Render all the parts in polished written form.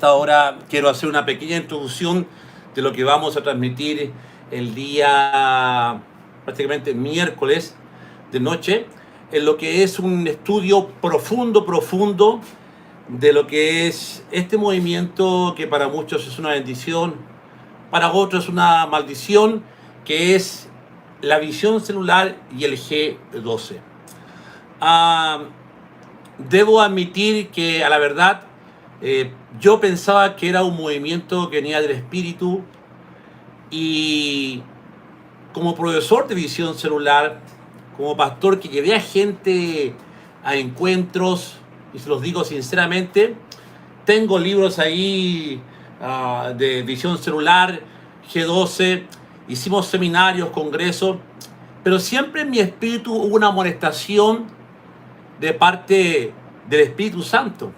esta hora quiero hacer una pequeña introducción de lo que vamos a transmitir el día prácticamente miércoles de noche, en lo que es un estudio profundo de lo que es este movimiento que para muchos es una bendición, para otros es una maldición, que es la visión celular y el G12. Debo admitir que a la verdad yo pensaba que era un movimiento que venía del espíritu, y como profesor de visión celular, como pastor que llevé a gente a encuentros, y se los digo sinceramente, tengo libros ahí de visión celular, G12, hicimos seminarios, congresos, pero siempre en mi espíritu hubo una amonestación de parte del Espíritu Santo.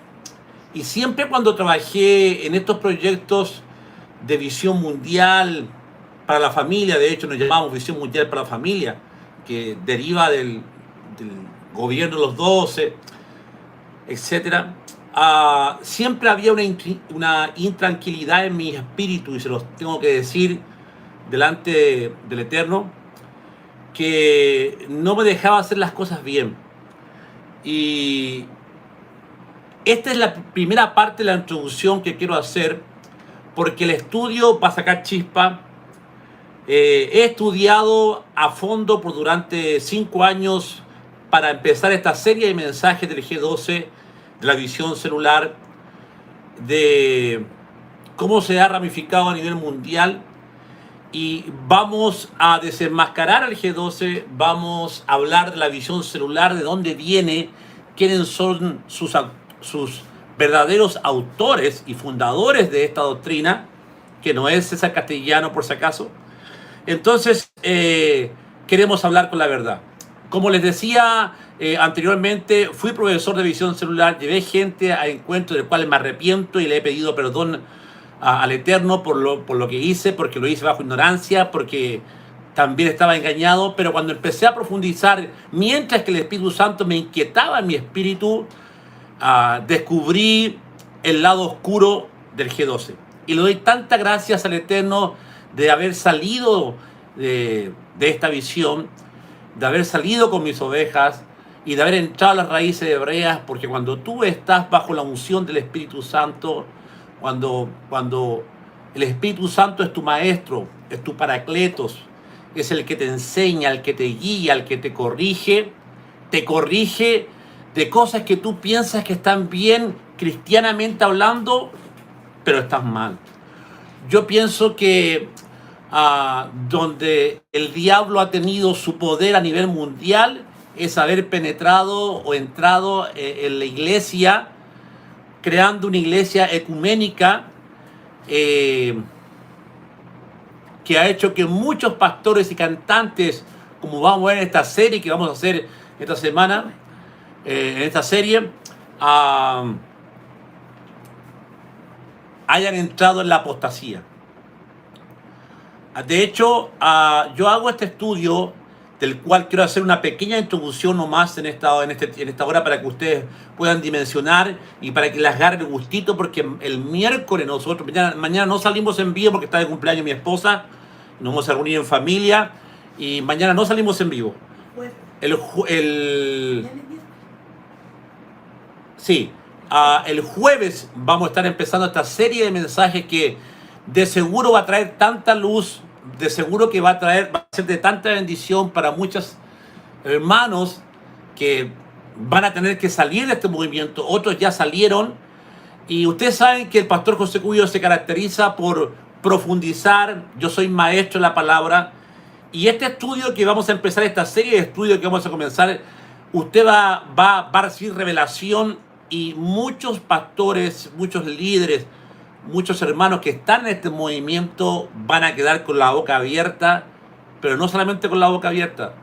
Y siempre cuando trabajé en estos proyectos de visión mundial para la familia, de hecho nos llamamos visión mundial para la familia, que deriva del gobierno de los 12, etc. Siempre había una intranquilidad en mi espíritu, y se los tengo que decir delante del Eterno, que no me dejaba hacer las cosas bien. Y esta es la primera parte de la introducción que quiero hacer, porque el estudio va a sacar chispa. He estudiado a fondo durante 5 años para empezar esta serie de mensajes del G12, de la visión celular, de cómo se ha ramificado a nivel mundial. Y vamos a desenmascarar al G12, vamos a hablar de la visión celular, de dónde viene, quiénes son sus verdaderos autores y fundadores de esta doctrina, que no es César Castellano por si acaso. Entonces, queremos hablar con la verdad. Como les decía anteriormente, fui profesor de visión celular, llevé gente a encuentros del cual me arrepiento y le he pedido perdón al Eterno por lo que hice, porque lo hice bajo ignorancia, porque también estaba engañado. Pero cuando empecé a profundizar, mientras que el Espíritu Santo me inquietaba en mi espíritu, descubrí el lado oscuro del G12. Y le doy tantas gracias al Eterno de haber salido de esta visión, de haber salido con mis ovejas y de haber entrado a las raíces hebreas, porque cuando tú estás bajo la unción del Espíritu Santo, cuando el Espíritu Santo es tu maestro, es tu paracletos, es el que te enseña, el que te guía, el que te corrige de cosas que tú piensas que están bien cristianamente hablando, pero estás mal. Yo pienso que donde el diablo ha tenido su poder a nivel mundial es haber penetrado o entrado en la iglesia, creando una iglesia ecuménica que ha hecho que muchos pastores y cantantes, como vamos a ver en esta serie que vamos a hacer esta semana, en esta serie, hayan entrado en la apostasía. De hecho, yo hago este estudio, del cual quiero hacer una pequeña introducción nomás en esta hora, para que ustedes puedan dimensionar y para que les agarre el gustito, porque el miércoles nosotros, mañana no salimos en vivo porque está de cumpleaños mi esposa, nos vamos a reunir en familia y mañana no salimos en vivo. El jueves vamos a estar empezando esta serie de mensajes que de seguro va a traer tanta luz, de seguro que va a ser de tanta bendición para muchos hermanos que van a tener que salir de este movimiento. Otros ya salieron, y ustedes saben que el pastor José Cubillo se caracteriza por profundizar. Yo soy maestro en la palabra, y este estudio que vamos a empezar, esta serie de estudios que vamos a comenzar, usted va a recibir revelación, y muchos pastores, muchos líderes, muchos hermanos que están en este movimiento van a quedar con la boca abierta, pero no solamente con la boca abierta,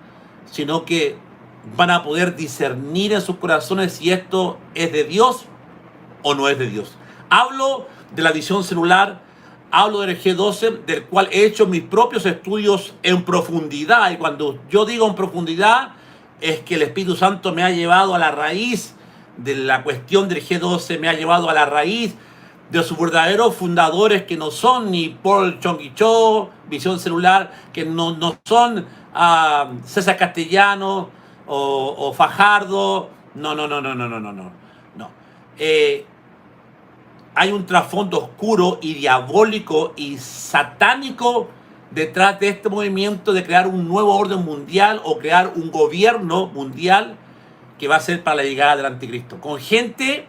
sino que van a poder discernir en sus corazones si esto es de Dios o no es de Dios. Hablo de la visión celular, hablo del G12, del cual he hecho mis propios estudios en profundidad, y cuando yo digo en profundidad es que el Espíritu Santo me ha llevado a la raíz de la cuestión del G12, me ha llevado a la raíz de sus verdaderos fundadores, que no son ni Paul Chung-Hee-Cho, Visión Celular, que no son César Castellano o Fajardo. No. Hay un trasfondo oscuro y diabólico y satánico detrás de este movimiento de crear un nuevo orden mundial o crear un gobierno mundial que va a ser para la llegada del anticristo. Con gente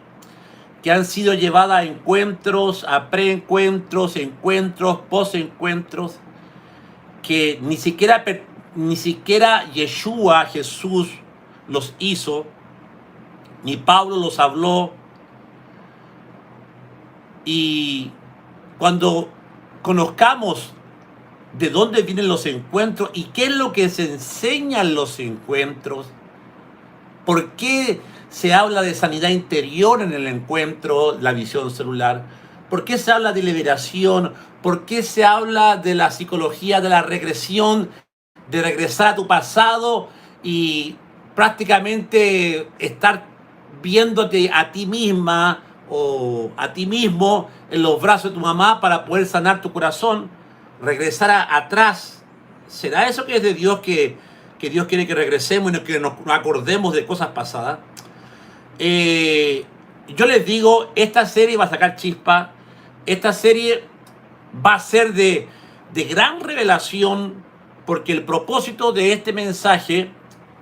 que han sido llevadas a encuentros, a preencuentros, encuentros, posencuentros, que ni siquiera Yeshua, Jesús, los hizo, ni Pablo los habló. Y cuando conozcamos de dónde vienen los encuentros y qué es lo que se enseña en los encuentros, por qué se habla de sanidad interior en el encuentro, la visión celular, por qué se habla de liberación, por qué se habla de la psicología de la regresión, de regresar a tu pasado y prácticamente estar viéndote a ti misma o a ti mismo en los brazos de tu mamá para poder sanar tu corazón, regresar atrás. ¿Será eso que es de Dios, que Dios quiere que regresemos y que nos acordemos de cosas pasadas? Yo les digo, esta serie va a sacar chispa. Esta serie va a ser de gran revelación, porque el propósito de este mensaje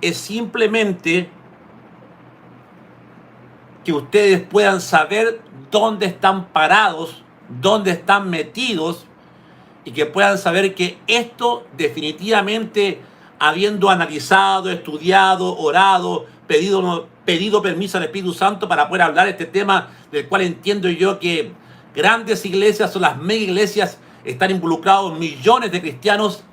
es simplemente que ustedes puedan saber dónde están parados, dónde están metidos, y que puedan saber que esto definitivamente, habiendo analizado, estudiado, orado, pedido permiso al Espíritu Santo para poder hablar de este tema, del cual entiendo yo que grandes iglesias o las mega iglesias están involucrados millones de cristianos,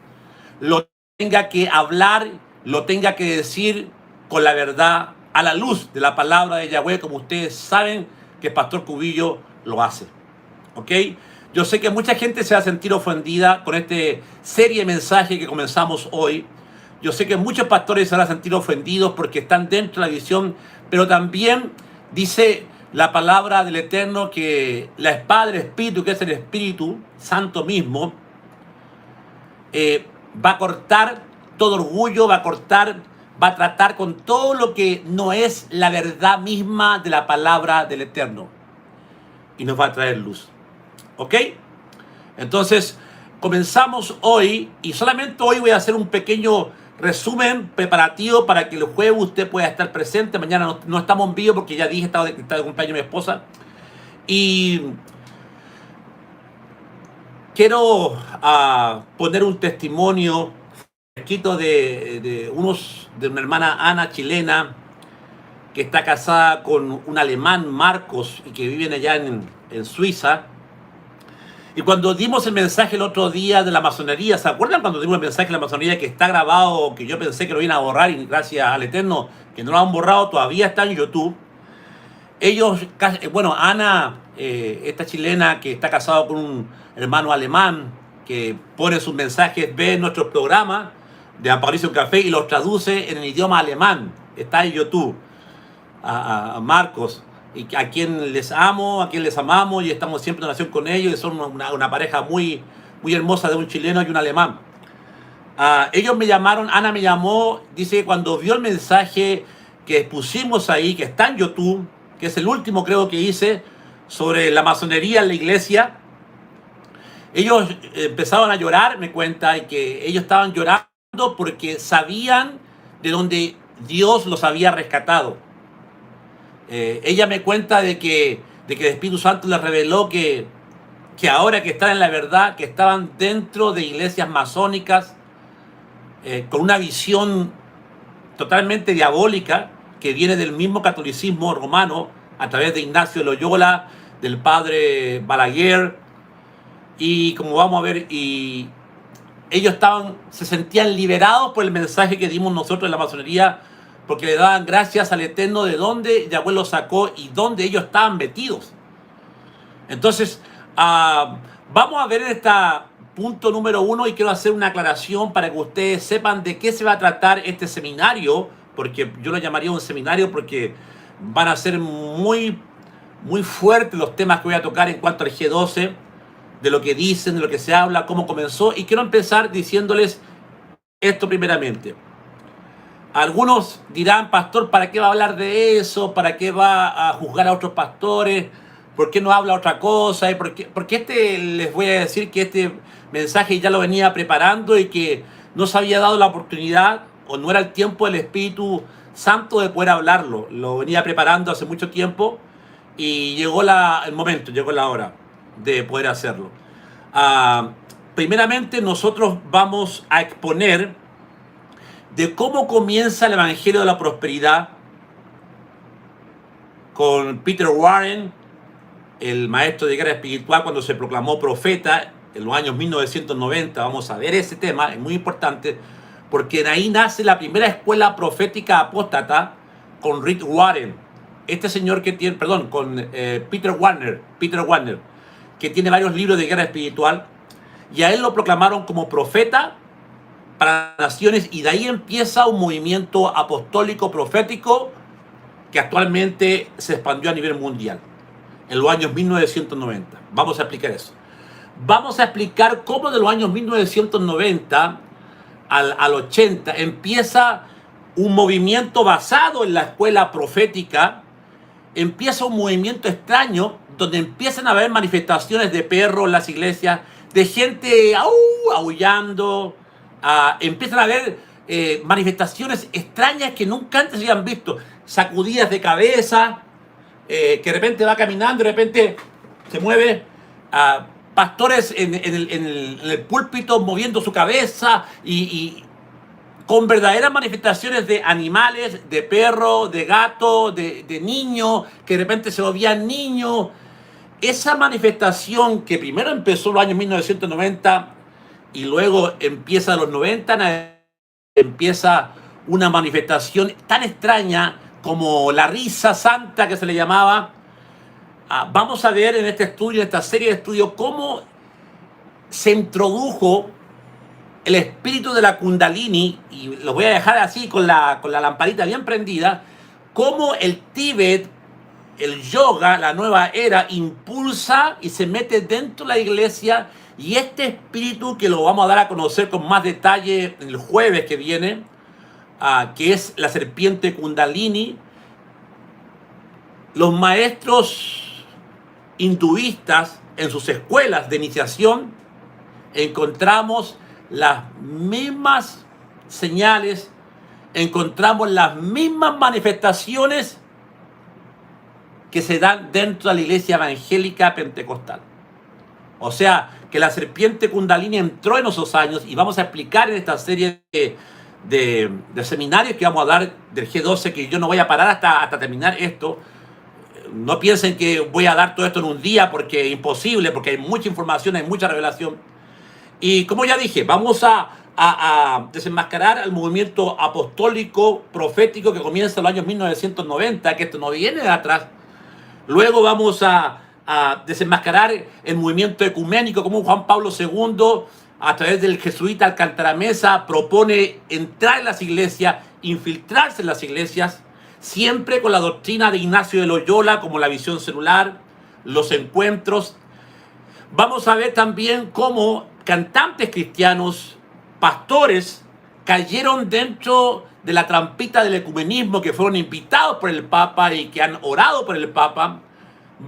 lo tenga que hablar, lo tenga que decir con la verdad, a la luz de la palabra de Yahweh, como ustedes saben que el Pastor Cubillo lo hace. ¿Ok? Yo sé que mucha gente se va a sentir ofendida con esta serie de mensajes que comenzamos hoy. Yo sé que muchos pastores se van a sentir ofendidos porque están dentro de la visión, pero también dice la palabra del Eterno que la espada del Espíritu, que es el Espíritu Santo mismo, va a cortar todo orgullo, va a tratar con todo lo que no es la verdad misma de la palabra del Eterno, y nos va a traer luz. ¿Ok? Entonces, comenzamos hoy, y solamente hoy voy a hacer un pequeño resumen preparativo para que el jueves usted pueda estar presente. Mañana no estamos en vivo porque ya dije, está de cumpleaños mi esposa. Y quiero poner un testimonio escrito de una hermana Ana, chilena, que está casada con un alemán, Marcos, y que viven allá en Suiza. Y cuando dimos el mensaje el otro día de la masonería, ¿se acuerdan cuando dimos el mensaje de la masonería que está grabado, que yo pensé que lo iban a borrar y gracias al Eterno que no lo han borrado, todavía está en YouTube? Ellos, bueno, Ana, esta chilena que está casada con un hermano alemán, que pone sus mensajes, ve nuestros programas de Aparición Café y los traduce en el idioma alemán. Está en YouTube, a Marcos, y a quien les amo, a quien les amamos, y estamos siempre en relación con ellos, y son una pareja muy, muy hermosa de un chileno y un alemán. Ellos me llamaron, Ana me llamó, dice que cuando vio el mensaje que pusimos ahí, que está en YouTube, que es el último creo que hice, sobre la masonería en la iglesia, ellos empezaron a llorar, me cuenta, y que ellos estaban llorando porque sabían de dónde Dios los había rescatado. Ella me cuenta de que el Espíritu Santo les reveló que ahora que están en la verdad, que estaban dentro de iglesias masónicas, con una visión totalmente diabólica, que viene del mismo catolicismo romano, a través de Ignacio de Loyola, del padre Balaguer, y como vamos a ver, y ellos se sentían liberados por el mensaje que dimos nosotros en la masonería, porque le daban gracias al Eterno de dónde Yahweh los sacó y dónde ellos estaban metidos. Entonces, vamos a ver en este punto número 1, y quiero hacer una aclaración para que ustedes sepan de qué se va a tratar este seminario, porque yo lo llamaría un seminario porque van a ser muy muy fuertes los temas que voy a tocar en cuanto al G12, de lo que dicen, de lo que se habla, cómo comenzó. Y quiero empezar diciéndoles esto primeramente. Algunos dirán, pastor, ¿para qué va a hablar de eso? ¿Para qué va a juzgar a otros pastores? ¿Por qué no habla otra cosa? Porque les voy a decir que este mensaje ya lo venía preparando y que no se había dado la oportunidad o no era el tiempo del Espíritu Santo de poder hablarlo. Lo venía preparando hace mucho tiempo y llegó el momento, llegó la hora de poder hacerlo. Primeramente nosotros vamos a exponer de cómo comienza el Evangelio de la Prosperidad con Peter Warren, el maestro de guerra espiritual, cuando se proclamó profeta en los años 1990. Vamos a ver ese tema, es muy importante, porque de ahí nace la primera escuela profética apóstata con Rick Warren. Este señor que tiene, con Peter Warner, que tiene varios libros de guerra espiritual, y a él lo proclamaron como profeta para naciones, y de ahí empieza un movimiento apostólico profético que actualmente se expandió a nivel mundial en los años 1990. Vamos a explicar eso. Vamos a explicar cómo de los años 1990 al 80 empieza un movimiento basado en la escuela profética. Empieza un movimiento extraño donde empiezan a haber manifestaciones de perros en las iglesias, de gente aullando. Empiezan a haber manifestaciones extrañas que nunca antes se habían visto. Sacudidas de cabeza, que de repente va caminando, de repente se mueve. Pastores en el púlpito moviendo su cabeza y con verdaderas manifestaciones de animales, de perros, de gatos, de niños, que de repente se volvían niños. Esa manifestación que primero empezó en los años 1990 y luego empieza en los 90, empieza una manifestación tan extraña como la risa santa, que se le llamaba. Vamos a ver en este estudio, en esta serie de estudios, cómo se introdujo el espíritu de la Kundalini, y los voy a dejar así con la lamparita bien prendida, cómo el Tíbet, el yoga, la nueva era, impulsa y se mete dentro de la iglesia, y este espíritu que lo vamos a dar a conocer con más detalle el jueves que viene, que es la serpiente Kundalini. Los maestros hinduistas en sus escuelas de iniciación encontramos las mismas señales, encontramos las mismas manifestaciones que se dan dentro de la iglesia evangélica pentecostal. O sea, que la serpiente Kundalini entró en esos años, y vamos a explicar en esta serie de seminarios que vamos a dar del G12, que yo no voy a parar hasta terminar esto. No piensen que voy a dar todo esto en un día, porque es imposible, porque hay mucha información, hay mucha revelación. Y como ya dije, vamos a desenmascarar al movimiento apostólico profético que comienza en los años 1990, que esto no viene de atrás. Luego vamos a desenmascarar el movimiento ecuménico, como Juan Pablo II, a través del jesuita Alcántara Mesa, propone entrar en las iglesias, infiltrarse en las iglesias, siempre con la doctrina de Ignacio de Loyola, como la visión celular, los encuentros. Vamos a ver también cómo cantantes cristianos, pastores, cayeron dentro de la trampita del ecumenismo, que fueron invitados por el Papa y que han orado por el Papa.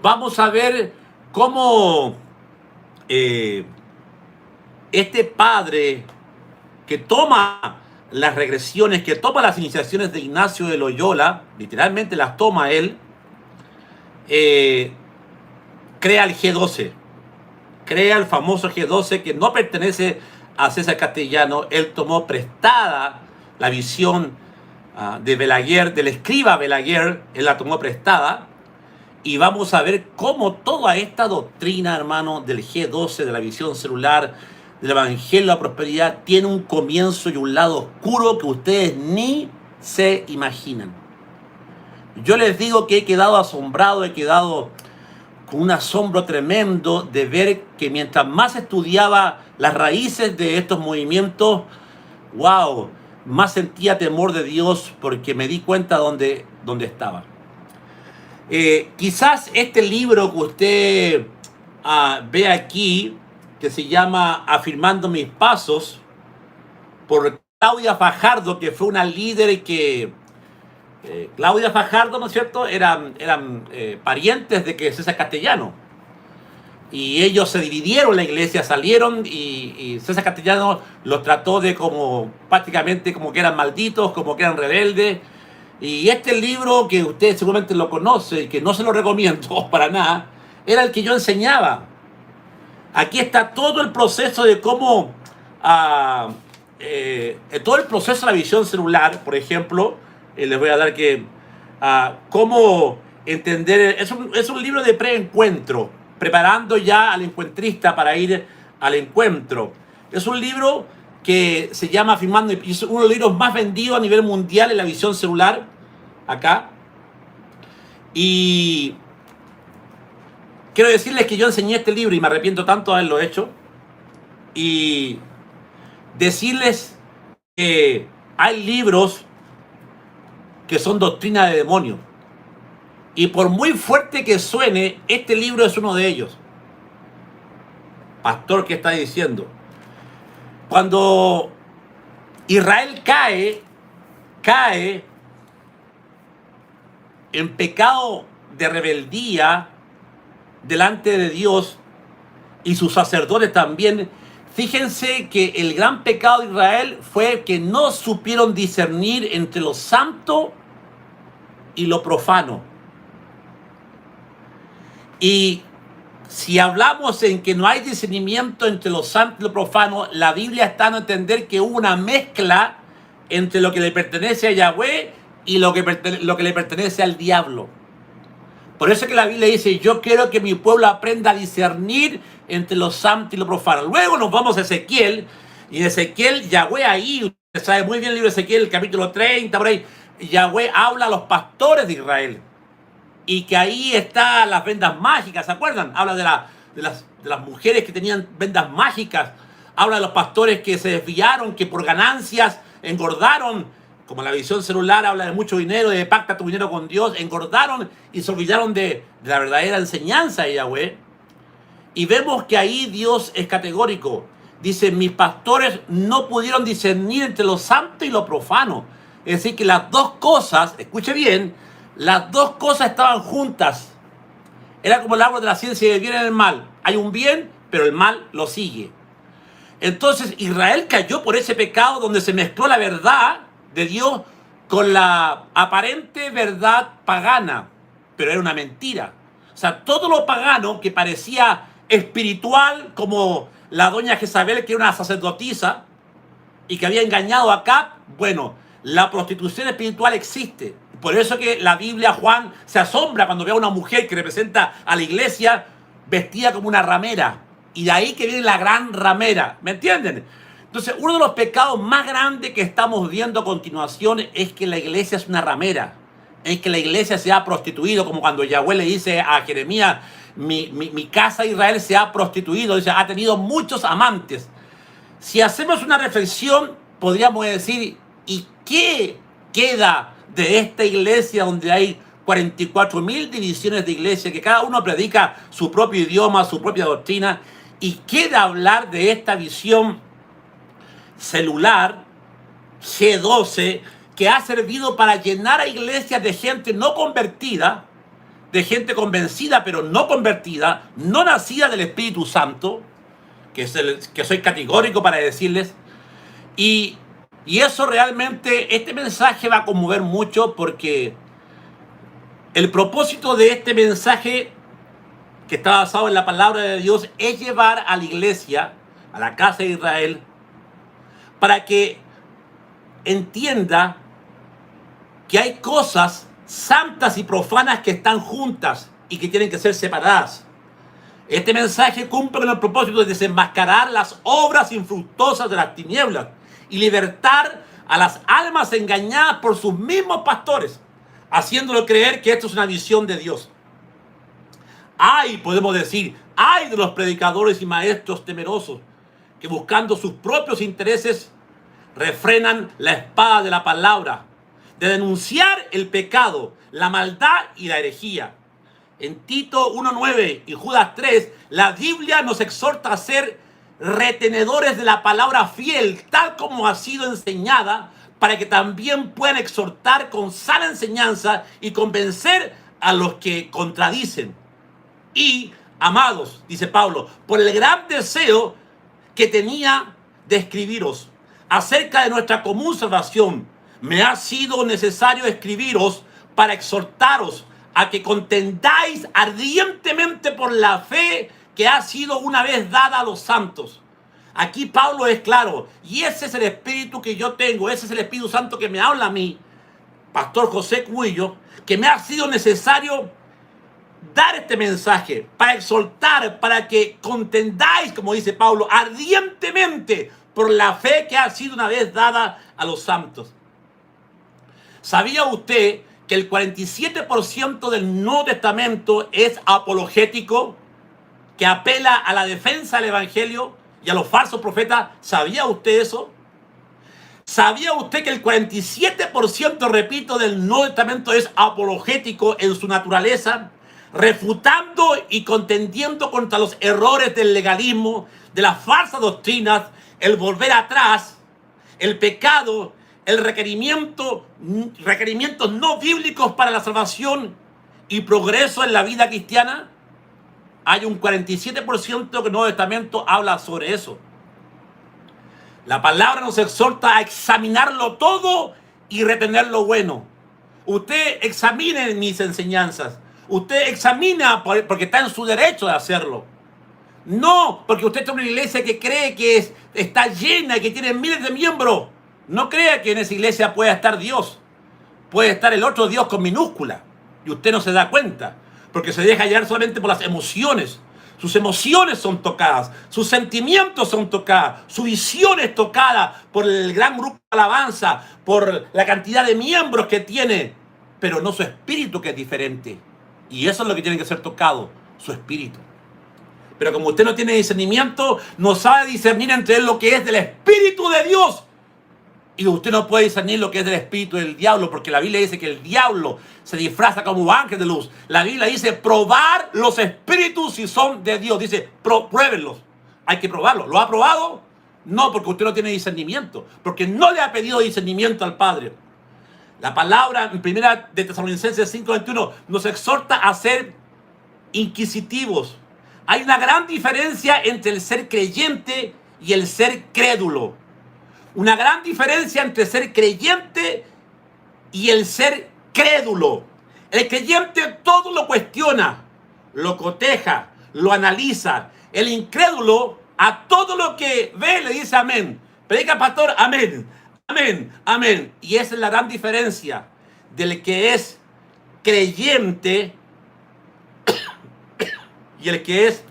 Vamos a ver cómo este padre que toma las regresiones, que toma las iniciaciones de Ignacio de Loyola, literalmente las toma él, crea el G12, crea el famoso G12 que no pertenece a César Castellano. Él tomó prestada la visión de Balaguer, del escriba Balaguer, él la tomó prestada, y vamos a ver cómo toda esta doctrina, hermano, del G12, de la visión celular, del Evangelio de la Prosperidad, tiene un comienzo y un lado oscuro que ustedes ni se imaginan. Yo les digo que he quedado asombrado, he quedado con un asombro tremendo de ver que mientras más estudiaba las raíces de estos movimientos, wow, más sentía temor de Dios, porque me di cuenta dónde estaba. Quizás este libro que usted ve aquí, que se llama Afirmando mis pasos, por Claudia Fajardo, que fue una líder que... Claudia Fajardo, ¿no es cierto?, eran parientes de que César Castellano. Y ellos se dividieron, la iglesia salieron y César Castellano los trató de como prácticamente como que eran malditos, como que eran rebeldes. Y este libro, que usted seguramente lo conoce y que no se lo recomiendo para nada, era el que yo enseñaba. Aquí está todo el proceso de cómo, todo el proceso de la visión celular, por ejemplo, les voy a dar que, cómo entender, es un libro de preencuentro, preparando ya al encuentrista para ir al encuentro. Es un libro que se llama Afirmando, y es uno de los libros más vendidos a nivel mundial en la visión celular, acá. Y quiero decirles que yo enseñé este libro y me arrepiento tanto de haberlo hecho. Y decirles que hay libros que son doctrina de demonios. Y por muy fuerte que suene, este libro es uno de ellos. Pastor, ¿qué está diciendo? Cuando Israel cae en pecado de rebeldía delante de Dios y sus sacerdotes también. Fíjense que el gran pecado de Israel fue que no supieron discernir entre lo santo y lo profano. Y si hablamos en que no hay discernimiento entre lo santo y lo profano, la Biblia está dando a entender que hubo una mezcla entre lo que le pertenece a Yahweh y lo que le pertenece al diablo. Por eso es que la Biblia dice, yo quiero que mi pueblo aprenda a discernir entre lo santo y lo profano. Luego nos vamos a Ezequiel, y en Ezequiel, Yahweh ahí, usted sabe muy bien el libro de Ezequiel, el capítulo 30, por ahí, Yahweh habla a los pastores de Israel. Y que ahí están las vendas mágicas, ¿se acuerdan? Habla de las mujeres que tenían vendas mágicas. Habla de los pastores que se desviaron, que por ganancias engordaron. Como la visión celular habla de mucho dinero, de pacta tu dinero con Dios. Engordaron y se olvidaron de la verdadera enseñanza de Yahweh. Y vemos que ahí Dios es categórico. Dice, mis pastores no pudieron discernir entre lo santo y lo profano. Es decir, que las dos cosas, escuche bien, las dos cosas estaban juntas. Era como el árbol de la ciencia del bien y del mal. Hay un bien, pero el mal lo sigue. Entonces Israel cayó por ese pecado donde se mezcló la verdad de Dios con la aparente verdad pagana. Pero era una mentira. O sea, todo lo pagano que parecía espiritual, como la doña Jezabel, que era una sacerdotisa y que había engañado a Acab, bueno, la prostitución espiritual existe. Por eso que la Biblia, Juan se asombra cuando ve a una mujer que representa a la iglesia vestida como una ramera. Y de ahí que viene la gran ramera. ¿Me entienden? Entonces, uno de los pecados más grandes que estamos viendo a continuación es que la iglesia es una ramera. Es que la iglesia se ha prostituido, como cuando Yahweh le dice a Jeremías, mi casa Israel se ha prostituido, dice, ha tenido muchos amantes. Si hacemos una reflexión, podríamos decir, ¿y qué queda de esta iglesia donde hay 44.000 divisiones de iglesia, que cada uno predica su propio idioma, su propia doctrina? ¿Y queda hablar de esta visión celular G12 que ha servido para llenar a iglesias de gente no convertida, de gente convencida pero no convertida, no nacida del Espíritu Santo, que soy categórico para decirles? Y eso realmente, este mensaje va a conmover mucho, porque el propósito de este mensaje, que está basado en la palabra de Dios, es llevar a la iglesia, a la casa de Israel, para que entienda que hay cosas santas y profanas que están juntas y que tienen que ser separadas. Este mensaje cumple con el propósito de desenmascarar las obras infructuosas de las tinieblas y libertar a las almas engañadas por sus mismos pastores, haciéndolo creer que esto es una visión de Dios. Ay, podemos decir, ay de los predicadores y maestros temerosos que, buscando sus propios intereses, refrenan la espada de la palabra, de denunciar el pecado, la maldad y la herejía. en Tito 1:9 y Judas 3, la Biblia nos exhorta a ser retenedores de la palabra fiel, tal como ha sido enseñada, para que también puedan exhortar con sana enseñanza y convencer a los que contradicen. Y, amados, dice Pablo, por el gran deseo que tenía de escribiros acerca de nuestra común salvación, me ha sido necesario escribiros para exhortaros a que contendáis ardientemente por la fe que ha sido una vez dada a los santos. Aquí Pablo es claro, y ese es el espíritu que yo tengo, ese es el Espíritu Santo que me habla a mí, Pastor José Cuillo, que me ha sido necesario dar este mensaje para exhortar, para que contendáis, como dice Pablo, ardientemente por la fe que ha sido una vez dada a los santos. ¿Sabía usted que el 47% del Nuevo Testamento es apologético, que apela a la defensa del Evangelio y a los falsos profetas? ¿Sabía usted eso? ¿Sabía usted que el 47%, repito, del Nuevo Testamento es apologético en su naturaleza, refutando y contendiendo contra los errores del legalismo, de las falsas doctrinas, el volver atrás, el pecado, el requerimientos no bíblicos para la salvación y progreso en la vida cristiana? Hay un 47% que el Nuevo Testamento habla sobre eso. La palabra nos exhorta a examinarlo todo y retener lo bueno. Usted examine mis enseñanzas. Usted examina porque está en su derecho de hacerlo. No porque usted está en una iglesia que cree que está llena y que tiene miles de miembros. No crea que en esa iglesia pueda estar Dios. Puede estar el otro Dios con minúscula. Y usted no se da cuenta. Porque se deja llevar solamente por las emociones. Sus emociones son tocadas. Sus sentimientos son tocadas. Su visión es tocada por el gran grupo de alabanza. Por la cantidad de miembros que tiene. Pero no su espíritu, que es diferente. Y eso es lo que tiene que ser tocado. Su espíritu. Pero como usted no tiene discernimiento, no sabe discernir entre lo que es del Espíritu de Dios. Y usted no puede discernir lo que es del espíritu del diablo, porque la Biblia dice que el diablo se disfraza como ángel de luz. La Biblia dice probar los espíritus si son de Dios. Dice pruébenlos. Hay que probarlos. ¿Lo ha probado? No, porque usted no tiene discernimiento. Porque no le ha pedido discernimiento al Padre. La palabra en primera de Tesalonicenses 5:21 nos exhorta a ser inquisitivos. Hay una gran diferencia entre el ser creyente y el ser crédulo. Una gran diferencia entre ser creyente y el ser crédulo. El creyente todo lo cuestiona, lo coteja, lo analiza. El incrédulo a todo lo que ve le dice amén. Predica pastor, amén, amén, amén. Y esa es la gran diferencia del que es creyente y el que es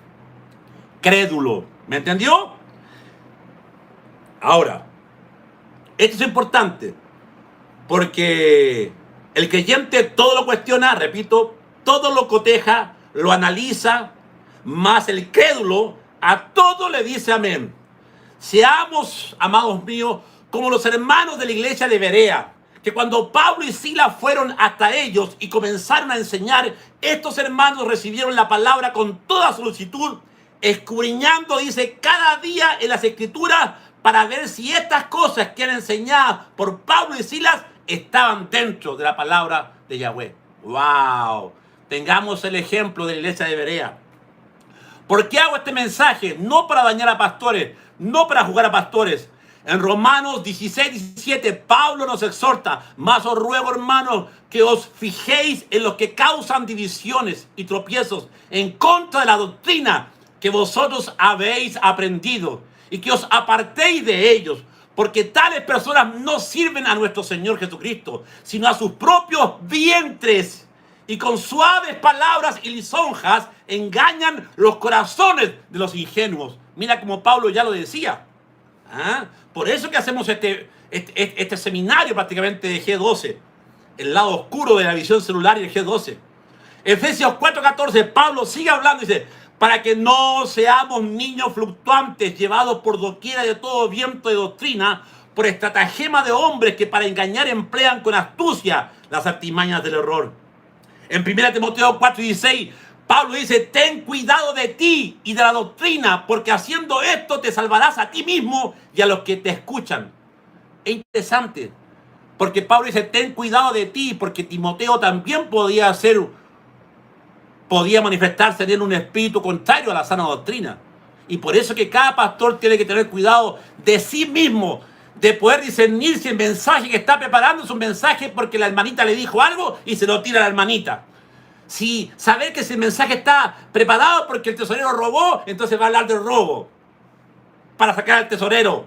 crédulo. ¿Me entendió? Ahora, esto es importante porque el creyente todo lo cuestiona, repito, todo lo coteja, lo analiza, más el crédulo a todo le dice amén. Seamos, amados míos, como los hermanos de la iglesia de Berea, que cuando Pablo y Silas fueron hasta ellos y comenzaron a enseñar, estos hermanos recibieron la palabra con toda solicitud, escudriñando, dice, cada día en las Escrituras, para ver si estas cosas que eran enseñadas por Pablo y Silas estaban dentro de la palabra de Yahweh. ¡Wow! Tengamos el ejemplo de la iglesia de Berea. ¿Por qué hago este mensaje? No para dañar a pastores, no para jugar a pastores. En Romanos 16:17, Pablo nos exhorta: mas os ruego, hermanos, que os fijéis en los que causan divisiones y tropiezos en contra de la doctrina que vosotros habéis aprendido, y que os apartéis de ellos, porque tales personas no sirven a nuestro Señor Jesucristo, sino a sus propios vientres, y con suaves palabras y lisonjas engañan los corazones de los ingenuos. Mira como Pablo ya lo decía. Por eso que hacemos este seminario prácticamente de G12, el lado oscuro de la visión celular y el G12. Efesios 4:14, Pablo sigue hablando y dice: para que no seamos niños fluctuantes, llevados por doquiera de todo viento de doctrina, por estratagema de hombres que para engañar emplean con astucia las artimañas del error. En 1 Timoteo 4:16, Pablo dice, ten cuidado de ti y de la doctrina, porque haciendo esto te salvarás a ti mismo y a los que te escuchan. Es interesante, porque Pablo dice, ten cuidado de ti, porque Timoteo también podía manifestarse en un espíritu contrario a la sana doctrina. Y por eso que cada pastor tiene que tener cuidado de sí mismo, de poder discernir si el mensaje que está preparando es un mensaje porque la hermanita le dijo algo y se lo tira a la hermanita. Si saber que si el mensaje está preparado porque el tesorero robó, entonces va a hablar del robo para sacar al tesorero.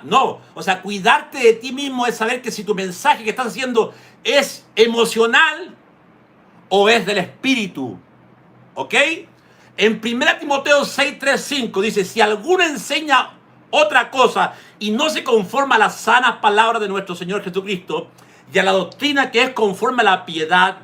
No, o sea, cuidarte de ti mismo es saber que si tu mensaje que estás haciendo es emocional o es del espíritu. ¿Ok? En 1 Timoteo 6, 3, 5 dice, si alguno enseña otra cosa y no se conforma a las sanas palabras de nuestro Señor Jesucristo y a la doctrina que es conforme a la piedad,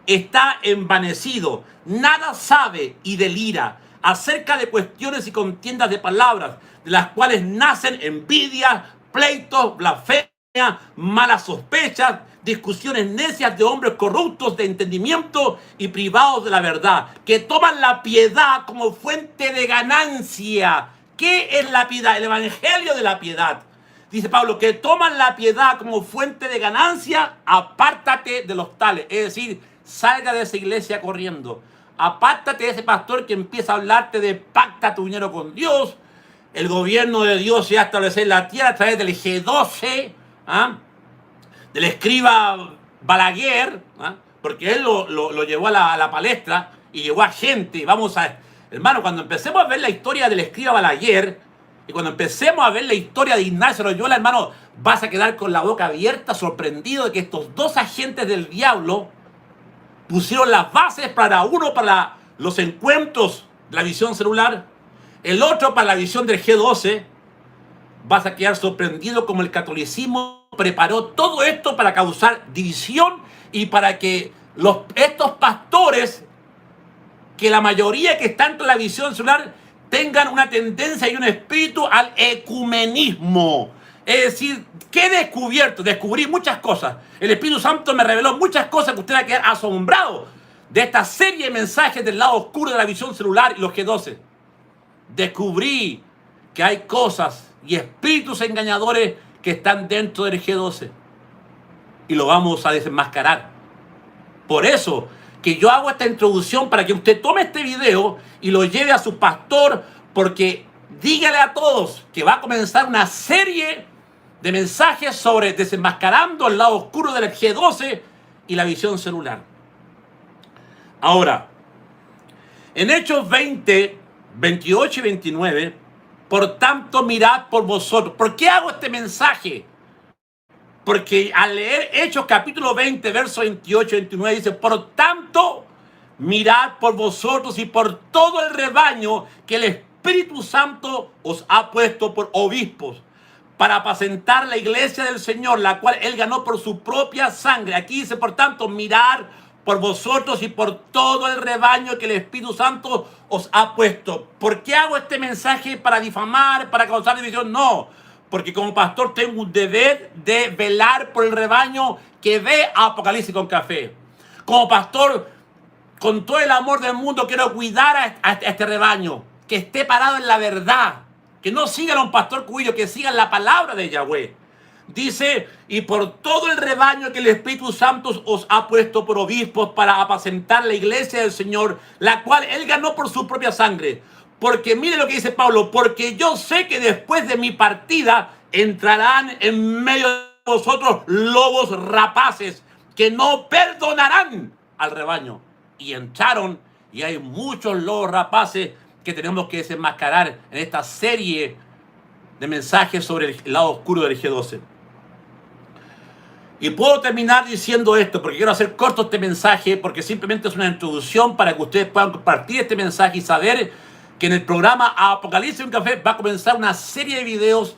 está envanecido, nada sabe y delira acerca de cuestiones y contiendas de palabras, de las cuales nacen envidias, pleitos, blasfemias, malas sospechas, discusiones necias de hombres corruptos de entendimiento y privados de la verdad, que toman la piedad como fuente de ganancia. ¿Qué es la piedad? El evangelio de la piedad. Dice Pablo, que toman la piedad como fuente de ganancia, apártate de los tales. Es decir, salga de esa iglesia corriendo. Apártate de ese pastor que empieza a hablarte de pacta tu dinero con Dios. El gobierno de Dios se va a establecer en la tierra a través del G12, del escriba Balaguer, porque él lo llevó a la palestra y llevó a gente. Hermano, cuando empecemos a ver la historia del escriba Balaguer y cuando empecemos a ver la historia de Ignacio Loyola, hermano, vas a quedar con la boca abierta, sorprendido de que estos dos agentes del diablo pusieron las bases para uno para los encuentros de la visión celular, el otro para la visión del G12. Vas a quedar sorprendido como el catolicismo preparó todo esto para causar división y para que estos pastores, que la mayoría que están en la visión celular, tengan una tendencia y un espíritu al ecumenismo. Es decir, ¿qué he descubierto? Descubrí muchas cosas. El Espíritu Santo me reveló muchas cosas que usted va a quedar asombrado de esta serie de mensajes del lado oscuro de la visión celular y los G12. Descubrí que hay cosas y espíritus engañadores que están dentro del G12. Y lo vamos a desenmascarar. Por eso que yo hago esta introducción para que usted tome este video y lo lleve a su pastor, porque dígale a todos que va a comenzar una serie de mensajes sobre desenmascarando el lado oscuro del G12 y la visión celular. Ahora, en Hechos 20, 28 y 29, por tanto mirad por vosotros. ¿Por qué hago este mensaje? Porque al leer Hechos capítulo 20, verso 28 y 29, dice, por tanto, mirad por vosotros y por todo el rebaño que el Espíritu Santo os ha puesto por obispos, para apacentar la iglesia del Señor, la cual Él ganó por su propia sangre. Aquí dice, por tanto, mirad por vosotros y por todo el rebaño que el Espíritu Santo os ha puesto. ¿Por qué hago este mensaje? ¿Para difamar? ¿Para causar división? No. Porque como pastor tengo un deber de velar por el rebaño que ve Apocalipsis con Café. Como pastor, con todo el amor del mundo, quiero cuidar a este rebaño, que esté parado en la verdad, que no sigan a un pastor cuyo, que sigan la palabra de Yahweh. Dice, y por todo el rebaño que el Espíritu Santo os ha puesto por obispos para apacentar la iglesia del Señor, la cual Él ganó por su propia sangre. Porque mire lo que dice Pablo, porque yo sé que después de mi partida entrarán en medio de vosotros lobos rapaces que no perdonarán al rebaño. Y entraron, y hay muchos lobos rapaces que tenemos que desenmascarar en esta serie de mensajes sobre el lado oscuro del G12. Y puedo terminar diciendo esto, porque quiero hacer corto este mensaje, porque simplemente es una introducción para que ustedes puedan compartir este mensaje y saber que en el programa Apocalipsis un Café va a comenzar una serie de videos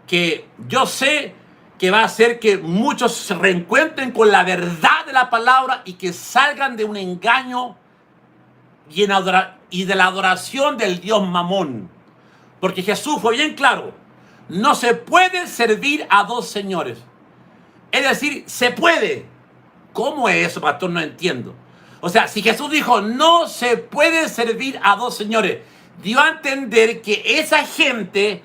que yo sé que va a hacer que muchos se reencuentren con la verdad de la palabra y que salgan de un engaño y de la adoración del Dios Mamón. Porque Jesús fue bien claro, no se puede servir a dos señores. Es decir, se puede. ¿Cómo es eso, pastor? No entiendo. O sea, si Jesús dijo, no se puede servir a dos señores, dio a entender que esa gente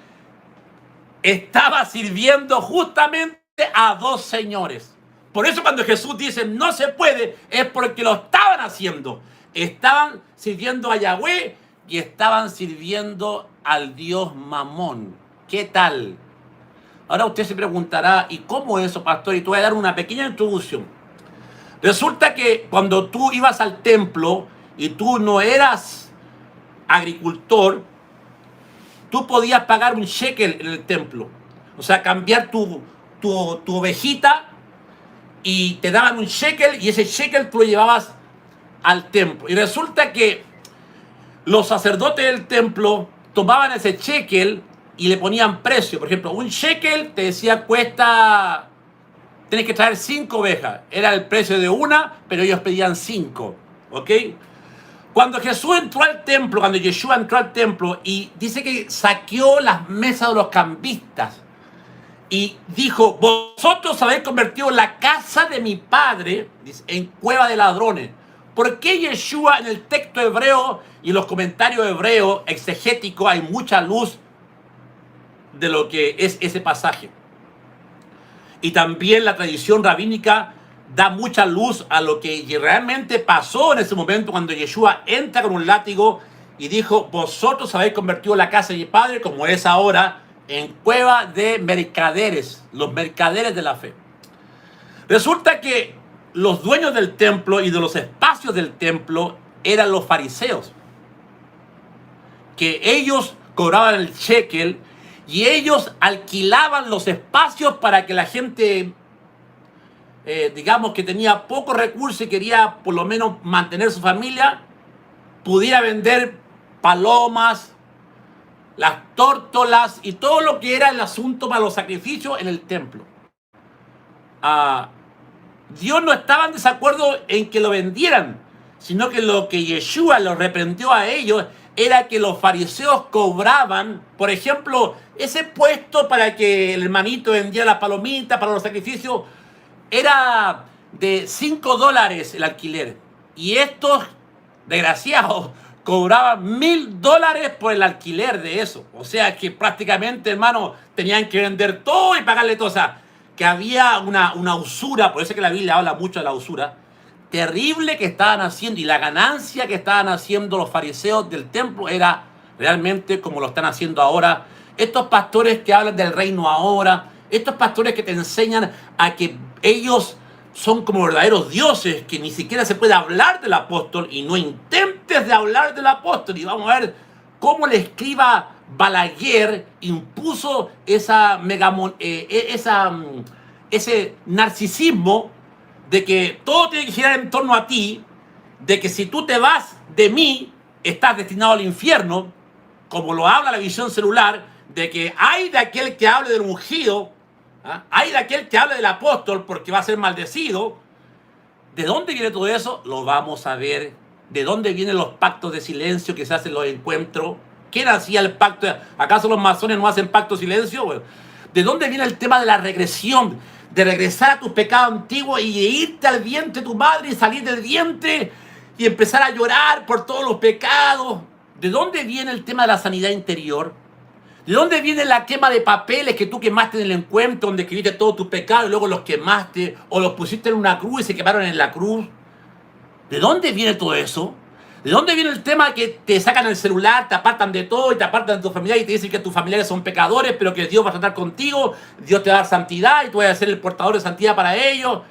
estaba sirviendo justamente a dos señores. Por eso cuando Jesús dice no se puede, es porque lo estaban haciendo. Estaban sirviendo a Yahweh y estaban sirviendo al dios Mamón. ¿Qué tal? Ahora usted se preguntará, ¿y cómo es eso, pastor? Y te voy a dar una pequeña introducción. Resulta que cuando tú ibas al templo y tú no eras agricultor, tú podías pagar un shekel en el templo. O sea, cambiar tu ovejita y te daban un shekel y ese shekel tú lo llevabas al templo. Y resulta que los sacerdotes del templo tomaban ese shekel y le ponían precio. Por ejemplo, un shekel te decía cuesta, tienes que traer 5 ovejas. Era el precio de una, pero ellos pedían 5. ¿Ok? Cuando Jesús entró al templo, cuando Yeshua entró al templo y dice que saqueó las mesas de los cambistas y dijo, vosotros habéis convertido la casa de mi padre en cueva de ladrones. ¿Por qué Yeshua en el texto hebreo y en los comentarios hebreos exegéticos hay mucha luz de lo que es ese pasaje? Y también la tradición rabínica da mucha luz a lo que realmente pasó en ese momento cuando Yeshua entra con un látigo y dijo, vosotros habéis convertido la casa de mi padre, como es ahora, en cueva de mercaderes, los mercaderes de la fe. Resulta que los dueños del templo y de los espacios del templo eran los fariseos, que ellos cobraban el shekel y ellos alquilaban los espacios para que la gente, digamos que tenía pocos recursos y quería por lo menos mantener su familia, pudiera vender palomas, las tórtolas y todo lo que era el asunto para los sacrificios en el templo. Dios no estaba en desacuerdo en que lo vendieran, sino que lo que Yeshua los reprendió a ellos era que los fariseos cobraban, por ejemplo, ese puesto para que el hermanito vendiera las palomitas para los sacrificios, era de $5 el alquiler. Y estos desgraciados cobraban $1,000 por el alquiler de eso. O sea que prácticamente, hermano, tenían que vender todo y pagarle todo. O sea, que había una usura, por eso es que la Biblia habla mucho de la usura, terrible que estaban haciendo, y la ganancia que estaban haciendo los fariseos del templo era realmente como lo están haciendo ahora. Estos pastores que hablan del reino ahora, estos pastores que te enseñan a que ellos son como verdaderos dioses, que ni siquiera se puede hablar del apóstol y no intentes de hablar del apóstol. Y vamos a ver cómo el escriba Balaguer impuso ese narcisismo de que todo tiene que girar en torno a ti, de que si tú te vas de mí, estás destinado al infierno, como lo habla la visión celular, de que hay de aquel que hable del ungido, hay de aquel que hable del apóstol porque va a ser maldecido. ¿De dónde viene todo eso? Lo vamos a ver. ¿De dónde vienen los pactos de silencio que se hacen los encuentros? ¿Quién hacía el pacto? ¿Acaso los masones no hacen pacto de silencio? Bueno, ¿de dónde viene el tema de la regresión? De regresar a tus pecados antiguos y de irte al vientre de tu madre y salir del vientre y empezar a llorar por todos los pecados. ¿De dónde viene el tema de la sanidad interior? ¿De dónde viene la quema de papeles que tú quemaste en el encuentro donde escribiste todos tus pecados y luego los quemaste o los pusiste en una cruz y se quemaron en la cruz? ¿De dónde viene todo eso? ¿De dónde viene el tema que te sacan el celular, te apartan de todo y te apartan de tu familia y te dicen que tus familiares son pecadores, pero que Dios va a tratar contigo, Dios te va a dar santidad y tú vas a ser el portador de santidad para ellos?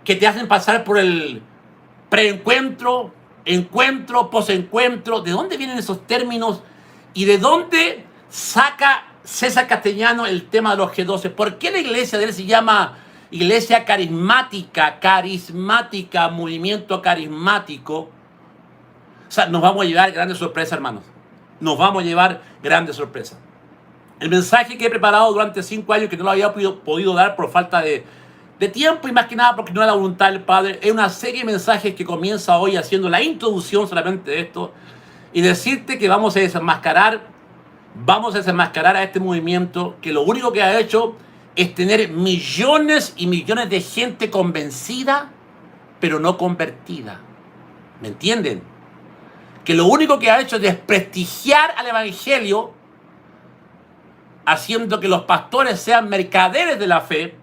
Que te hacen pasar por el preencuentro, encuentro, posencuentro. ¿De dónde vienen esos términos? ¿Y de dónde saca César Castellano el tema de los G12? ¿Por qué la iglesia de él se llama iglesia carismática, movimiento carismático? O sea, nos vamos a llevar grandes sorpresas, hermanos. Nos vamos a llevar grandes sorpresas. El mensaje que he preparado durante 5 años, que no lo había podido dar por falta de tiempo y más que nada porque no era la voluntad del Padre, es una serie de mensajes que comienza hoy haciendo la introducción solamente de esto y decirte que vamos a desenmascarar a este movimiento que lo único que ha hecho es tener millones y millones de gente convencida, pero no convertida. ¿Me entienden? Que lo único que ha hecho es desprestigiar al evangelio, haciendo que los pastores sean mercaderes de la fe,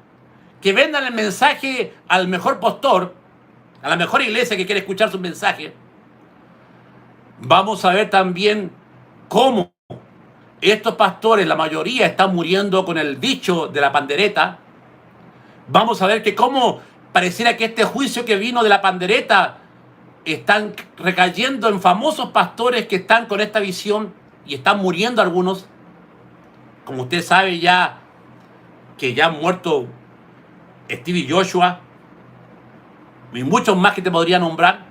que vendan el mensaje al mejor pastor, a la mejor iglesia que quiere escuchar su mensaje. Vamos a ver también cómo estos pastores, la mayoría, están muriendo con el bicho de la pandereta. Vamos a ver que cómo pareciera que este juicio que vino de la pandereta están recayendo en famosos pastores que están con esta visión y están muriendo algunos. Como usted sabe ya que ya han muerto Stevie Joshua y muchos más que te podría nombrar.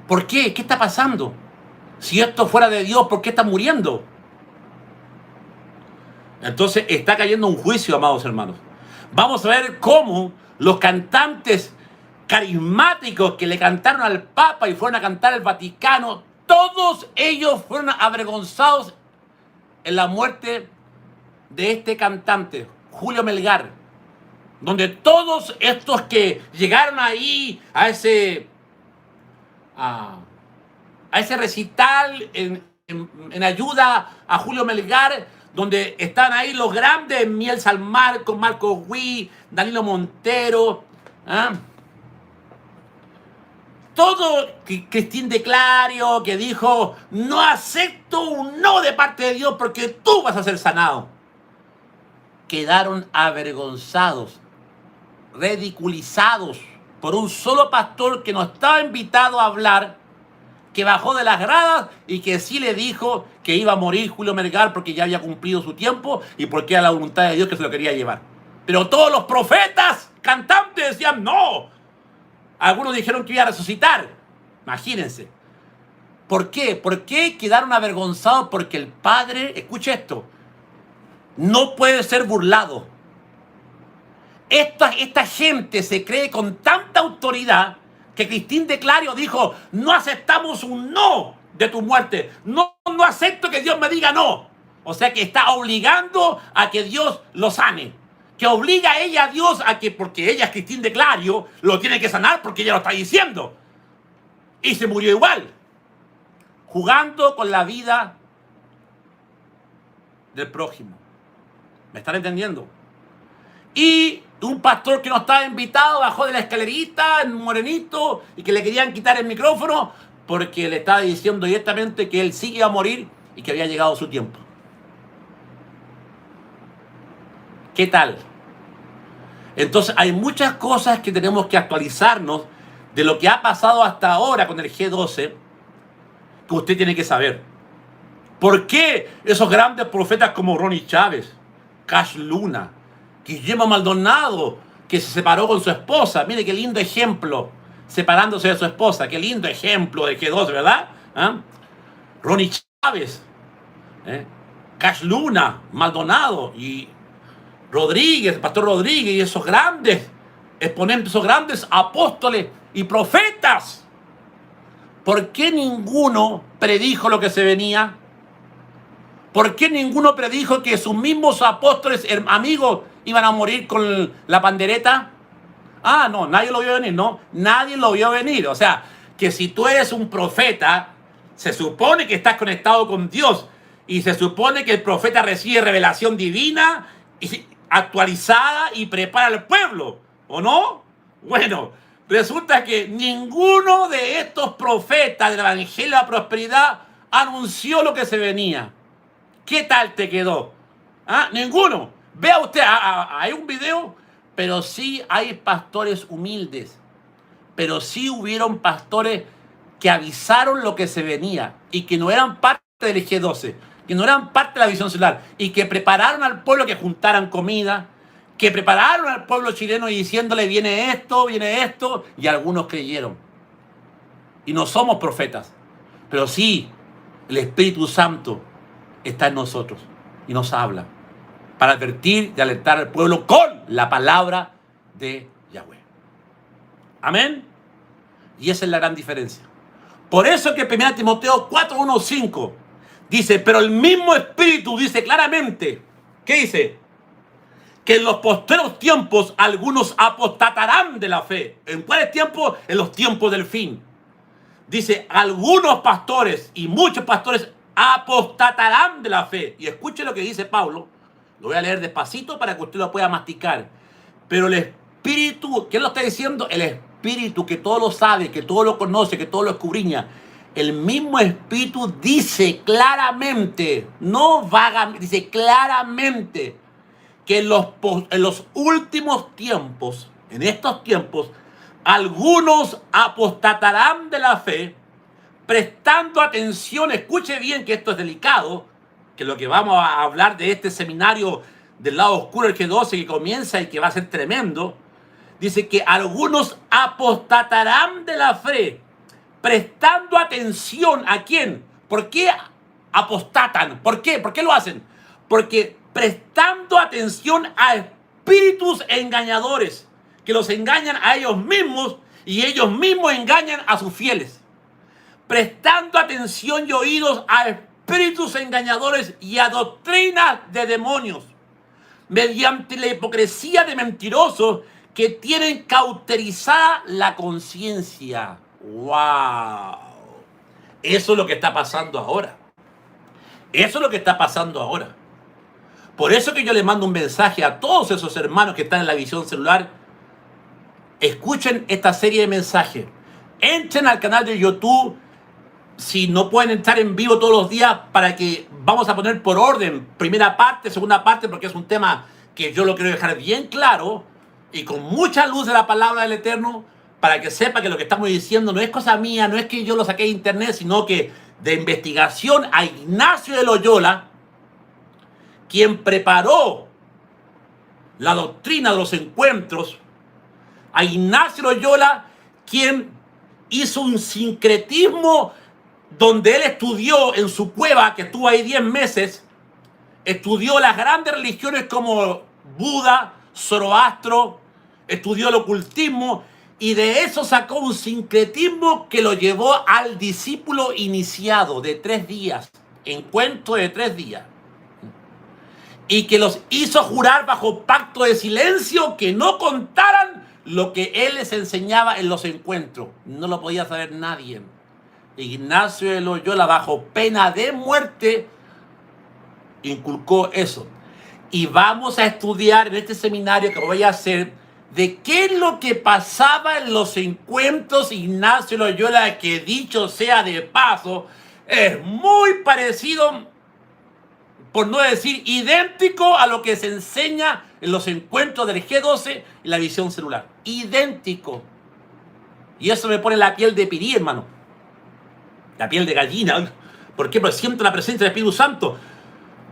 ¿Por qué? ¿Qué está pasando? Si esto fuera de Dios, ¿por qué está muriendo? Entonces está cayendo un juicio, amados hermanos. Vamos a ver cómo los cantantes carismáticos que le cantaron al Papa y fueron a cantar al Vaticano, todos ellos fueron avergonzados en la muerte de este cantante, Julio Melgar, donde todos estos que llegaron ahí a ese recital en ayuda a Julio Melgar, donde están ahí los grandes, Miel Salmar, con Marco Witt, Danilo Montero, todo Cristín de Clario, que dijo: no acepto un no de parte de Dios porque tú vas a ser sanado. Quedaron avergonzados, ridiculizados por un solo pastor que no estaba invitado a hablar, que bajó de las gradas y que sí le dijo que iba a morir Julio Melgar porque ya había cumplido su tiempo y porque era la voluntad de Dios que se lo quería llevar. Pero todos los profetas, cantantes decían no. Algunos dijeron que iba a resucitar. Imagínense. ¿Por qué? ¿Por qué quedaron avergonzados? Porque el Padre, escuche esto, no puede ser burlado. Esta gente se cree con tanta autoridad que Cristín de Clario dijo: no aceptamos un no de tu muerte. No acepto que Dios me diga no. O sea que está obligando a que Dios lo sane. Que obliga a ella a Dios a que, porque ella es Cristín de Clario, lo tiene que sanar porque ella lo está diciendo. Y se murió igual. Jugando con la vida del prójimo. ¿Me están entendiendo? Y un pastor que no estaba invitado bajó de la escalerita, en morenito, y que le querían quitar el micrófono porque le estaba diciendo directamente que él sí iba a morir y que había llegado su tiempo. ¿Qué tal? Entonces hay muchas cosas que tenemos que actualizarnos de lo que ha pasado hasta ahora con el G12, que usted tiene que saber. ¿Por qué esos grandes profetas como Ronnie Chávez, Cash Luna, Guillermo Maldonado, que se separó con su esposa? Mire qué lindo ejemplo, separándose de su esposa. Qué lindo ejemplo de G12, ¿verdad? Ronnie Chávez, Cash Luna, Maldonado y Rodríguez, el pastor Rodríguez, y esos grandes exponentes, esos grandes apóstoles y profetas. ¿Por qué ninguno predijo lo que se venía? ¿Por qué ninguno predijo que sus mismos apóstoles, amigos, iban a morir con la pandereta? No, nadie lo vio venir, ¿no? Nadie lo vio venir. O sea, que si tú eres un profeta, se supone que estás conectado con Dios y se supone que el profeta recibe revelación divina y actualizada y prepara al pueblo, ¿o no? Bueno, resulta que ninguno de estos profetas del Evangelio de la Prosperidad anunció lo que se venía. ¿Qué tal te quedó? Ninguno. Vea usted, hay un video, pero sí hay pastores humildes, pero sí hubieron pastores que avisaron lo que se venía y que no eran parte del G12, que no eran parte de la visión celular y que prepararon al pueblo que juntaran comida, que prepararon al pueblo chileno diciéndole viene esto, y algunos creyeron. Y no somos profetas, pero sí el Espíritu Santo está en nosotros y nos habla para advertir y alertar al pueblo con la palabra de Yahweh. Amén. Y esa es la gran diferencia. Por eso que 1 Timoteo 4:1-5 dice, pero el mismo Espíritu dice claramente, ¿qué dice? que en los posteros tiempos algunos apostatarán de la fe. ¿En cuáles tiempos? En los tiempos del fin. Dice, algunos pastores y muchos pastores apostatarán de la fe. Y escuche lo que dice Pablo. Lo voy a leer despacito para que usted lo pueda masticar. Pero el Espíritu, ¿quién lo está diciendo? El Espíritu que todo lo sabe, que todo lo conoce, que todo lo escudriña. El mismo Espíritu dice claramente, no vagamente, dice claramente que en los últimos tiempos, en estos tiempos, algunos apostatarán de la fe, prestando atención, escuche bien que esto es delicado, que lo que vamos a hablar de este seminario del lado oscuro del G12 que comienza y que va a ser tremendo, dice que algunos apostatarán de la fe, prestando atención ¿a quién? ¿Por qué apostatan? ¿Por qué? ¿Por qué lo hacen? Porque prestando atención a espíritus engañadores que los engañan a ellos mismos y ellos mismos engañan a sus fieles. Prestando atención y oídos a espíritus engañadores y a doctrinas de demonios, mediante la hipocresía de mentirosos que tienen cauterizada la conciencia. ¡Wow! Eso es lo que está pasando ahora. Eso es lo que está pasando ahora. Por eso que yo le mando un mensaje a todos esos hermanos que están en la visión celular. Escuchen esta serie de mensajes. Entren al canal de YouTube. Si no pueden entrar en vivo todos los días, para que vamos a poner por orden, primera parte, segunda parte, porque es un tema que yo lo quiero dejar bien claro y con mucha luz de la palabra del Eterno, para que sepa que lo que estamos diciendo no es cosa mía, no es que yo lo saqué de internet, sino que de investigación a Ignacio de Loyola, quien preparó la doctrina de los encuentros, a Ignacio de Loyola, quien hizo un sincretismo donde él estudió en su cueva, que estuvo ahí 10 meses, estudió las grandes religiones como Buda, Zoroastro, estudió el ocultismo y de eso sacó un sincretismo que lo llevó al discípulo iniciado de 3 días, encuentro de 3 días, y que los hizo jurar bajo pacto de silencio que no contaran lo que él les enseñaba en los encuentros. No lo podía saber nadie. Ignacio de Loyola, bajo pena de muerte, inculcó eso. Y vamos a estudiar en este seminario que voy a hacer de qué es lo que pasaba en los encuentros Ignacio de Loyola, que dicho sea de paso, es muy parecido, por no decir idéntico, a lo que se enseña en los encuentros del G12 y la visión celular. Idéntico. Y eso me pone la piel de pirí, hermano. La piel de gallina. ¿Por qué? Porque siento la presencia del Espíritu Santo.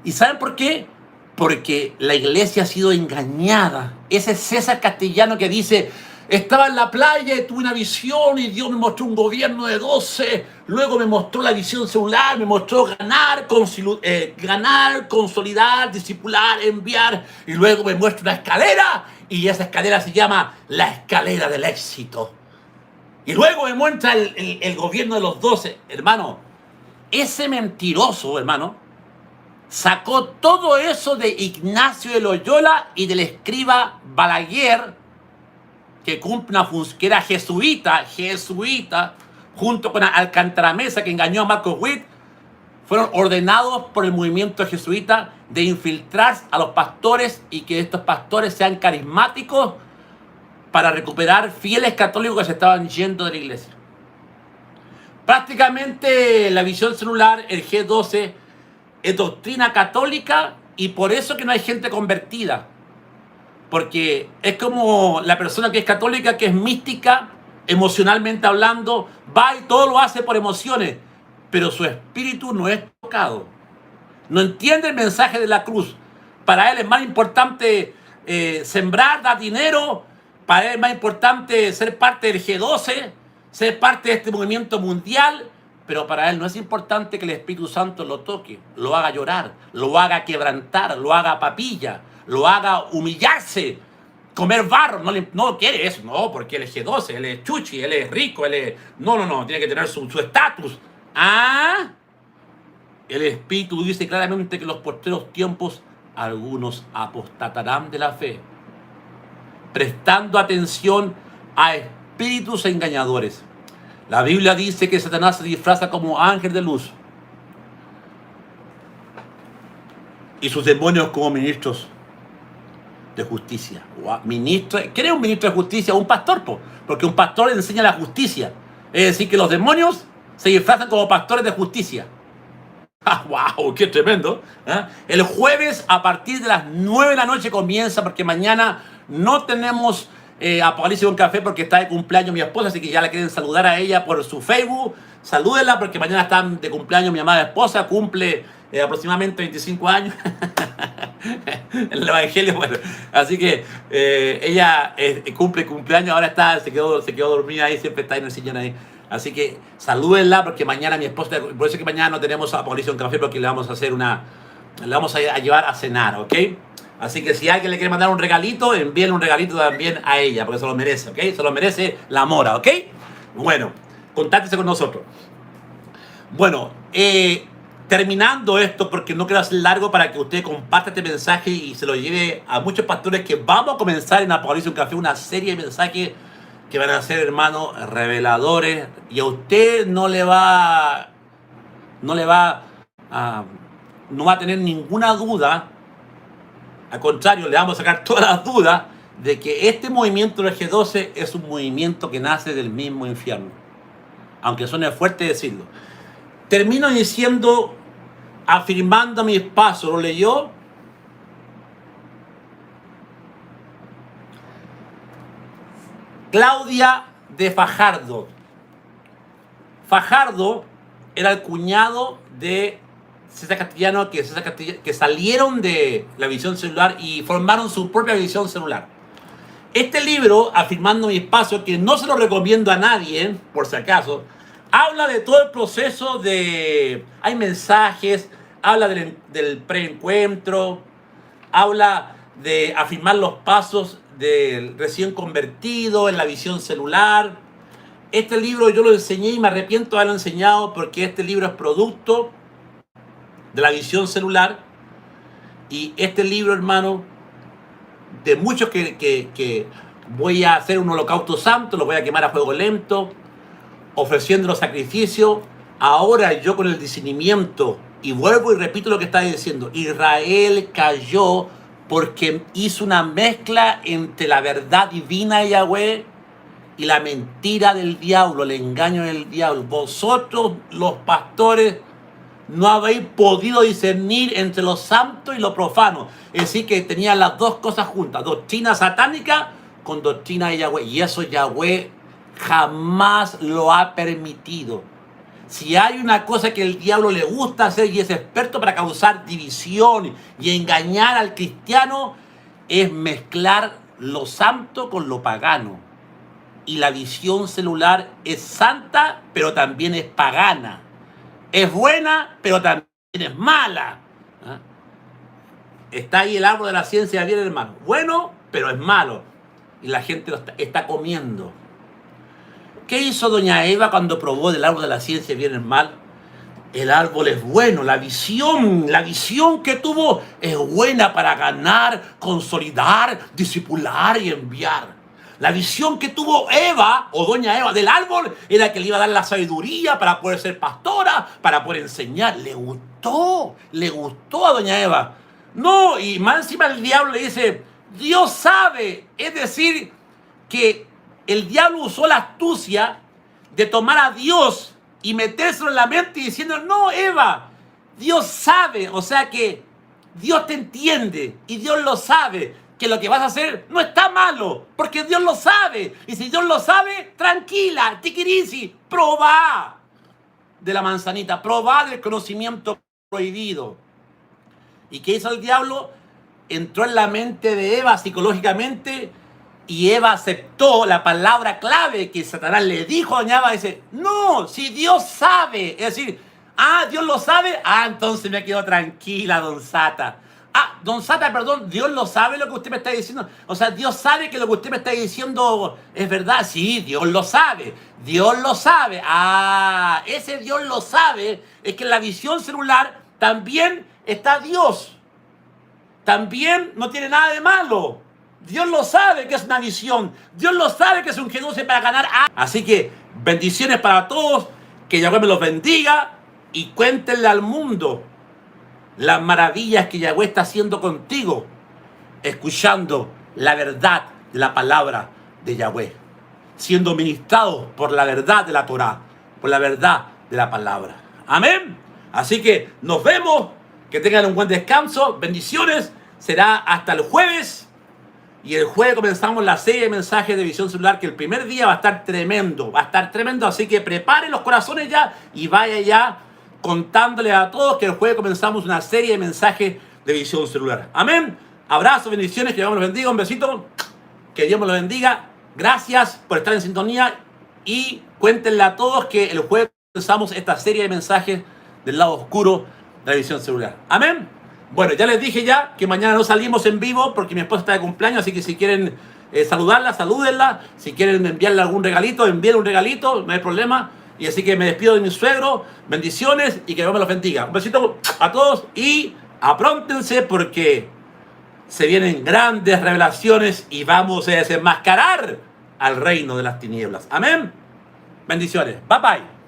¿Y saben por qué? Porque la iglesia ha sido engañada. Ese César Castellano que dice, estaba en la playa y tuve una visión y Dios me mostró un gobierno de 12, luego me mostró la visión celular, me mostró ganar, consolidar, discipular, enviar, y luego me muestra una escalera y esa escalera se llama la escalera del éxito. Y luego me muestra el gobierno de los 12. Hermano, ese mentiroso, hermano, sacó todo eso de Ignacio de Loyola y del escriba Balaguer, que cumple una función, que era jesuita, junto con Alcantaramesa, que engañó a Marcos Witt, fueron ordenados por el movimiento jesuita de infiltrar a los pastores y que estos pastores sean carismáticos para recuperar fieles católicos que se estaban yendo de la iglesia. Prácticamente la visión celular, el G12, es doctrina católica y por eso que no hay gente convertida. Porque es como la persona que es católica, que es mística, emocionalmente hablando, va y todo lo hace por emociones, pero su espíritu no es tocado. No entiende el mensaje de la cruz. Para él es más importante sembrar, dar dinero. Para él es más importante ser parte del G12, ser parte de este movimiento mundial. Pero para él no es importante que el Espíritu Santo lo toque, lo haga llorar, lo haga quebrantar, lo haga papilla, lo haga humillarse, comer barro. No quiere eso, no, porque él es G12, él es chuchi, él es rico, él es... No, tiene que tener su estatus. El Espíritu dice claramente que en los postreros tiempos algunos apostatarán de la fe, prestando atención a espíritus engañadores. La Biblia dice que Satanás se disfraza como ángel de luz y sus demonios como ministros de justicia. ¿Quién es un ministro de justicia? Un pastor, porque un pastor enseña la justicia. Es decir, que los demonios se disfrazan como pastores de justicia. ¡Ah, wow! ¡Qué tremendo! ¿Eh? El jueves a partir de las 9 de la noche comienza, porque mañana no tenemos Apocalipsis con Café porque está de cumpleaños mi esposa, así que ya la quieren saludar a ella por su Facebook. Salúdenla porque mañana está de cumpleaños mi amada esposa, cumple aproximadamente 25 años en el Evangelio. Bueno, así que ella cumple cumpleaños, ahora se quedó dormida ahí, siempre está en el sillón ahí. Así que salúdenla porque mañana mi esposa, por eso es que mañana no tenemos Apocalipsis con Café porque le vamos a hacer le vamos a llevar a cenar, ¿ok? Así que si alguien le quiere mandar un regalito, envíenle un regalito también a ella, porque se lo merece, ¿ok? Se lo merece la mora, ¿ok? Bueno, contáctese con nosotros. Bueno, terminando esto, porque no quiero hacer largo para que usted comparta este mensaje y se lo lleve a muchos pastores, que vamos a comenzar en Apocalipsis un Café una serie de mensajes que van a ser, hermanos, reveladores, y a usted no va a tener ninguna duda. Al contrario, le vamos a sacar todas las dudas de que este movimiento del G12 es un movimiento que nace del mismo infierno. Aunque suene fuerte decirlo. Termino diciendo, afirmando mis pasos. ¿Lo leyó? Claudia de Fajardo. Fajardo era el cuñado de César Castellano, que salieron de la visión celular y formaron su propia visión celular. Este libro, afirmando mis pasos, que no se lo recomiendo a nadie, por si acaso, habla de todo el proceso hay mensajes, habla del preencuentro, habla de afirmar los pasos del recién convertido en la visión celular. Este libro yo lo enseñé y me arrepiento de haberlo enseñado porque este libro es producto de la visión celular, y este libro, hermano, de muchos que voy a hacer un holocausto santo, lo voy a quemar a fuego lento, ofreciendo los sacrificios. Ahora yo con el discernimiento, y vuelvo y repito lo que está diciendo, Israel cayó porque hizo una mezcla entre la verdad divina de Yahweh y la mentira del diablo, el engaño del diablo. Vosotros, los pastores, no habéis podido discernir entre lo santo y lo profano. Es decir, que tenían las dos cosas juntas, doctrina satánica con doctrina de Yahweh. Y eso Yahweh jamás lo ha permitido. Si hay una cosa que el diablo le gusta hacer y es experto para causar división y engañar al cristiano, es mezclar lo santo con lo pagano. Y la visión celular es santa, pero también es pagana. Es buena, pero también es mala. ¿Ah? Está ahí el árbol de la ciencia bien, hermano. Bueno, pero es malo. Y la gente lo está comiendo. ¿Qué hizo doña Eva cuando probó del árbol de la ciencia bien y mal? El árbol es bueno, la visión que tuvo es buena para ganar, consolidar, discipular y enviar. La visión que tuvo Eva, o doña Eva, del árbol, era que le iba a dar la sabiduría para poder ser pastora, para poder enseñar. Le gustó a doña Eva. No, y más encima el diablo le dice, Dios sabe. Es decir, que el diablo usó la astucia de tomar a Dios y metérselo en la mente y diciendo, no, Eva, Dios sabe. O sea que Dios te entiende y Dios lo sabe. Que lo que vas a hacer no está malo, porque Dios lo sabe. Y si Dios lo sabe, tranquila, tiquirisi, probá de la manzanita, probá del conocimiento prohibido. ¿Y qué hizo el diablo? Entró en la mente de Eva psicológicamente, y Eva aceptó la palabra clave que Satanás le dijo a doña Eva. Dice, no, si Dios sabe, es decir, Dios lo sabe, entonces me quedo tranquila, don Sata. Don Sata, perdón, Dios lo sabe lo que usted me está diciendo. O sea, Dios sabe que lo que usted me está diciendo es verdad. Sí, Dios lo sabe. Dios lo sabe. Ese Dios lo sabe. Es que en la visión celular también está Dios. también no tiene nada de malo. Dios lo sabe que es una visión. Dios lo sabe que es un G12 para ganar. Así que bendiciones para todos. Que Yahweh me los bendiga. Y cuéntenle al mundo las maravillas que Yahweh está haciendo contigo. Escuchando la verdad de la palabra de Yahweh. Siendo ministrados por la verdad de la Torah. Por la verdad de la palabra. Amén. Así que nos vemos. Que tengan un buen descanso. Bendiciones. Será hasta el jueves. Y el jueves comenzamos la serie de mensajes de visión celular, que el primer día va a estar tremendo. Va a estar tremendo, así que preparen los corazones ya y vaya ya contándole a todos que el jueves comenzamos una serie de mensajes de visión celular. Amén. Abrazos, bendiciones, que Dios me los bendiga. Un besito. Que Dios me los bendiga. Gracias por estar en sintonía. Y cuéntenle a todos que el jueves comenzamos esta serie de mensajes del lado oscuro de la visión celular. Amén. Bueno, ya les dije ya que mañana no salimos en vivo porque mi esposa está de cumpleaños, así que si quieren saludarla, salúdenla. Si quieren enviarle algún regalito, envíen un regalito, no hay problema. Y así que me despido de mi suegro, bendiciones y que Dios me los bendiga. Un besito a todos y apróntense porque se vienen grandes revelaciones y vamos a desenmascarar al reino de las tinieblas. Amén. Bendiciones. Bye bye.